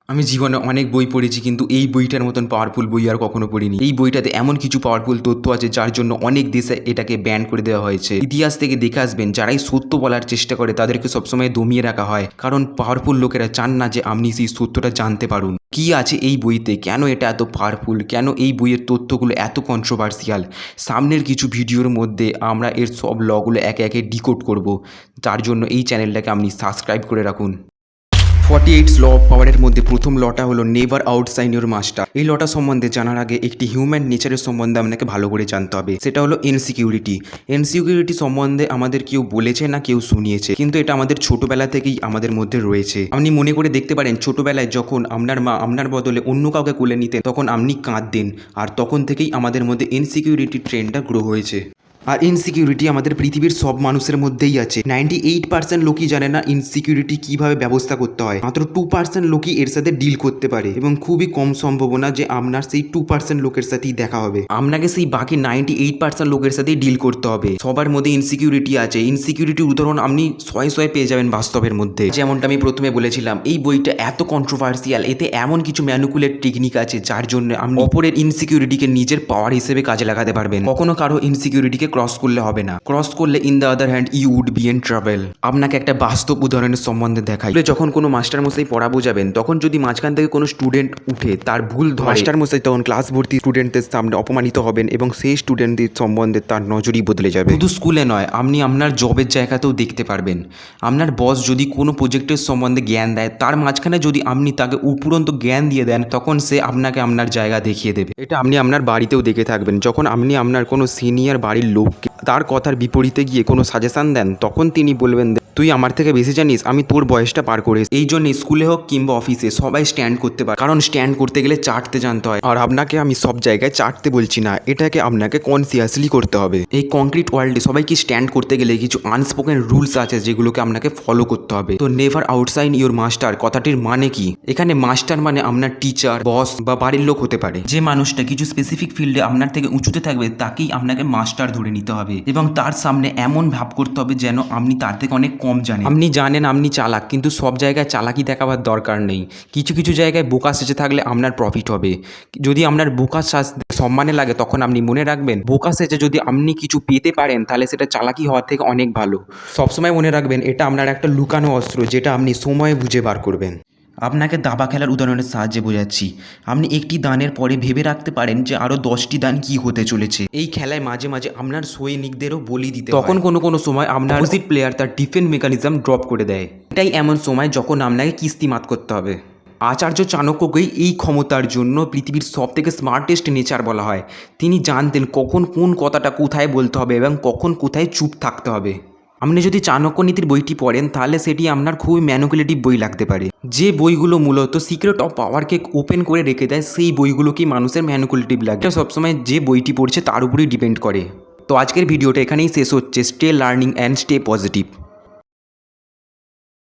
আমি জীবনে অনেক বই পড়েছি, কিন্তু এই বইটার মতন পাওয়ারফুল বই আর কখনো পড়িনি। এই বইটাতে এমন কিছু পাওয়ারফুল তথ্য আছে যার জন্য অনেক দেশে এটাকে ব্যান করে দেওয়া হয়েছে। ইতিহাস থেকে দেখে আসবেন, যারাই সত্য বলার চেষ্টা করে তাদেরকে সবসময় দমিয়ে রাখা হয়, কারণ পাওয়ারফুল লোকেরা চান না যে আপনি সেই সত্যটা জানতে পারুন। কি আছে এই বইতে, কেন এটা এত পাওয়ারফুল, কেন এই বইয়ের তথ্যগুলো এত কন্ট্রোভার্সিয়াল, সামনের কিছু ভিডিওর মধ্যে আমরা এর সব লগুলো একে একে ডিকোড করব। তার জন্য এই চ্যানেলটাকে আপনি সাবস্ক্রাইব করে রাখুন। 48 ল অফ পাওয়ারের মধ্যে প্রথম লটা হলো নেভার আউটসাইন ইউর মাস্টার। এই লটা সম্বন্ধে জানার আগে একটি হিউম্যান নেচারের সম্বন্ধে আপনাকে ভালো করে জানতে হবে, সেটা হলো ইনসিকিউরিটি। ইনসিকিউরিটি সম্বন্ধে আমাদের কেউ বলেছে না কেউ শুনিয়েছে, কিন্তু এটা আমাদের ছোটবেলা থেকেই আমাদের মধ্যে রয়েছে। আপনি মনে করে দেখতে পারেন, ছোটবেলায় যখন আপনার মা আপনার বদলে অন্য কাউকে কোলে নিতেন তখন আপনি কাঁদতেন, আর তখন থেকেই আমাদের মধ্যে ইনসিকিউরিটি ট্রেন্ডটা গ্রো হয়েছে। আর ইনসিকিউরিটি আমাদের পৃথিবীর সব মানুষের মধ্যেই আছে। 98% লোকই জানে না ইনসিকিউরিটি কিভাবে ব্যবস্থা করতে হয়। মাত্র 2% লোকই এর সাথে ডিল করতে পারে, এবং খুবই কম সম্ভাবনা যে আপনার সেই 2% লোকের সাথেই দেখা হবে। আপনাকে সেই বাকি 98% লোকের সাথেই ডিল করতে হবে। সবার মধ্যে ইনসিকিউরিটি আছে। ইনসিকিউরিটির উদাহরণ আপনি শয়ে শয়ে পেয়ে যাবেন বাস্তবের মধ্যে। যেমনটা আমি প্রথমে বলেছিলাম, এই বইটা এত কন্ট্রোভার্সিয়াল, এতে এমন কিছু ম্যানুকুলেট টেকনিক আছে যার জন্য আপনি অপরের ইনসিকিউরিটিকে নিজের পাওয়ার হিসেবে কাজে লাগাতে পারবেন। কখনো কারো ইনসিকিউরিটিকে ক্রস করলে হবে না। ক্রস করলে in the other hand you would be in travel. আপনাকে একটা বাস্তব উদাহরণের সম্বন্ধে দেখাই। যখন কোনো মাস্টার মশাই পড়া বোঝাবেন, তখন যদি মাঝখান থেকে কোনো স্টুডেন্ট উঠে তার ভুল ধরে, মাস্টার মশাই তখন ক্লাস ভর্তি স্টুডেন্টদের সামনে অপমানিত হবেন এবং সেই স্টুডেন্টদের সম্বন্ধে তার নজরই বদলে যাবে। শুধু স্কুলে নয়, আপনি আপনার জবের জায়গাতেও দেখতে পারবেন। আপনার বস যদি কোনো প্রজেক্টের সম্বন্ধে জ্ঞান দেয়, তার মাঝখানে যদি আপনি তাকে উপরন্ত জ্ঞান দিয়ে দেন, তখন সে আপনাকে আপনার জায়গা দেখিয়ে দেবে। এটা আপনি আপনার বাড়িতেও দেখে থাকবেন। যখন আপনি আপনার কোনো সিনিয়র বাড়ির লোককে তার কথার বিপরীতে গিয়ে কোনো সাজেশান দেন, তখন তিনি বলবেন, তুই আমার থেকে বেশি জানিস, আমি তোর বয়সটা পার করে। এই জন্য স্কুলে হোক কিংবা অফিসে সবাই স্ট্যান্ড করতে পারে, কারণ স্ট্যান্ড করতে গেলে চাটতে জানতে হয়। আর আপনাকে আমি সব জায়গায় চাটতে বলছি না, এটাকে আপনাকে কনসিয়াসলি করতে হবে। এই কংক্রিট ওয়ার্ল্ডে সবাইকে স্ট্যান্ড করতে গেলে কিছু আনস্পোকেন রুলস আছে যেগুলোকে আপনাকে ফলো করতে হবে। তো নেভার আউটসাইন ইউর মাস্টার কথাটির মানে কি? এখানে মাস্টার মানে আপনার টিচার, বস বা বাড়ির লোক হতে পারে। যে মানুষটা কিছু স্পেসিফিক ফিল্ডে আপনার থেকে উঁচুতে থাকবে, তাকেই আপনাকে মাস্টার ধরে নিতে হবে, এবং তার সামনে এমন ভাব করতে হবে যেন আপনি তার থেকে অনেক কম জানেন। আপনি জানেন আপনি চালাক, কিন্তু সব জায়গায় চালাকি দেখাবার দরকার নেই। কিছু কিছু জায়গায় বোকা সেজে থাকলে আপনার প্রফিট হবে। যদি আপনার বোকা সাজ সম্মানে লাগে, তখন আপনি মনে রাখবেন, বোকা সেজে যদি আপনি কিছু পেতে পারেন তাহলে সেটা চালাকি হওয়ার থেকে অনেক ভালো। সবসময় মনে রাখবেন, এটা আপনার একটা লুকানো অস্ত্র, যেটা আপনি সময় বুঝে বার করবেন। আপনাকে দাবা খেলার উদাহরণের সাহায্যে বোঝাচ্ছি। আপনি একটি দানের পরে ভেবে রাখতে পারেন যে আরও 10টি দান কি হতে চলেছে। এই খেলায় মাঝে মাঝে আপনার সৈনিকদেরও বলি দিতে হয়। তখন কোনো সময় আপনার অপোজিট প্লেয়ার তার ডিফেন্স মেকানিজম ড্রপ করে দেয়। এটাই এমন সময় যখন আপনাকে কিস্তি মাত করতে হবে। আচার্য চাণক্যকেই এই ক্ষমতার জন্য পৃথিবীর সবথেকে স্মার্টেস্ট নেচার বলা হয়। তিনি জানতেন কখন কোন কথাটা কোথায় বলতে হবে এবং কখন কোথায় চুপ থাকতে হবে। আপনি যদি চাণক্য নীতির বইটি পড়েন, তাহলে সেটি আপনার খুবই ম্যানুকুলেটিভ বই লাগতে পারে। যে বইগুলো মূলত সিক্রেট অফ পাওয়ারকে ওপেন করে রেখে দেয়, সেই বইগুলোকেই মানুষের ম্যানুকুলেটিভ লাগে। এটা সবসময় যে বইটি পড়ছে তার উপরেই ডিপেন্ড করে। তো আজকের ভিডিওটা এখানেই শেষ হচ্ছে। Stay learning and stay positive.